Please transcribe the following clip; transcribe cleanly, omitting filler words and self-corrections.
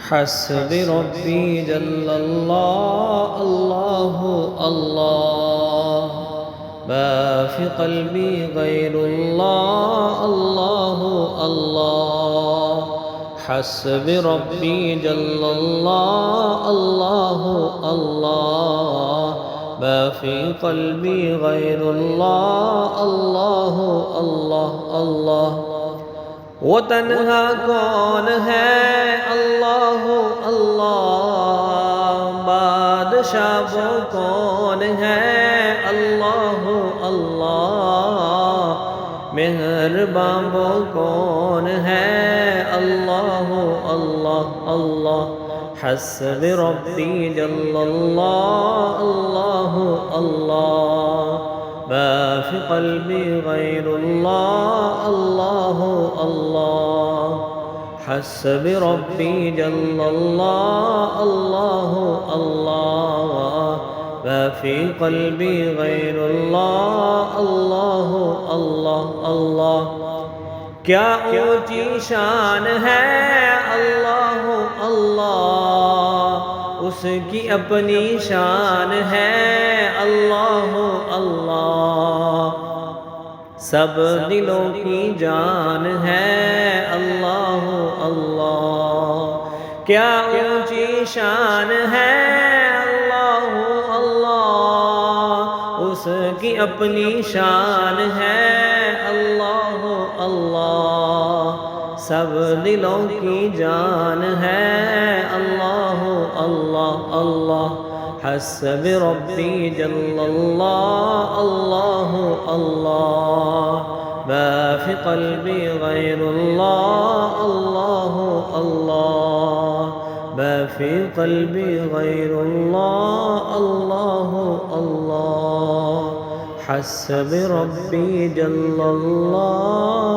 حسبي ربي جل الله الله الله ما في قلبي غير الله الله الله حسبي ربي جل الله الله الله ما في قلبي غير الله الله الله الله वो तन्हा कौन है अल्लाह अल्लाह बादशाह वो कौन है अल्लाह अल्लाह मेहरबान वो कौन है अल्लाह अल्लाह अल्लाह हस्बी रब्बी जल्लल्लाह अल्लाह अल्लाह ما في قلبي غير الله الله الله حسبي ربي جل الله الله الله ما في قلبي غير الله الله الله الله क्या ऊंची शान है अल्लाह अल्लाह उसकी अपनी शान है अल्लाह अल्लाह सब दिलों की जान है अल्लाह अल्लाह क्या ऊंची शान है अल्लाह अल्लाह उसकी अपनी शान है अल्लाह अल्लाह सब दिलों की जान है अल्लाह अल्लाह अल्लाह हस्बी रब्बी जल्लल्लाह अल्लाह अल्लाह ما في قلبي غير الله الله الله ما في قلبي غير الله الله الله حسبي ربي جل الله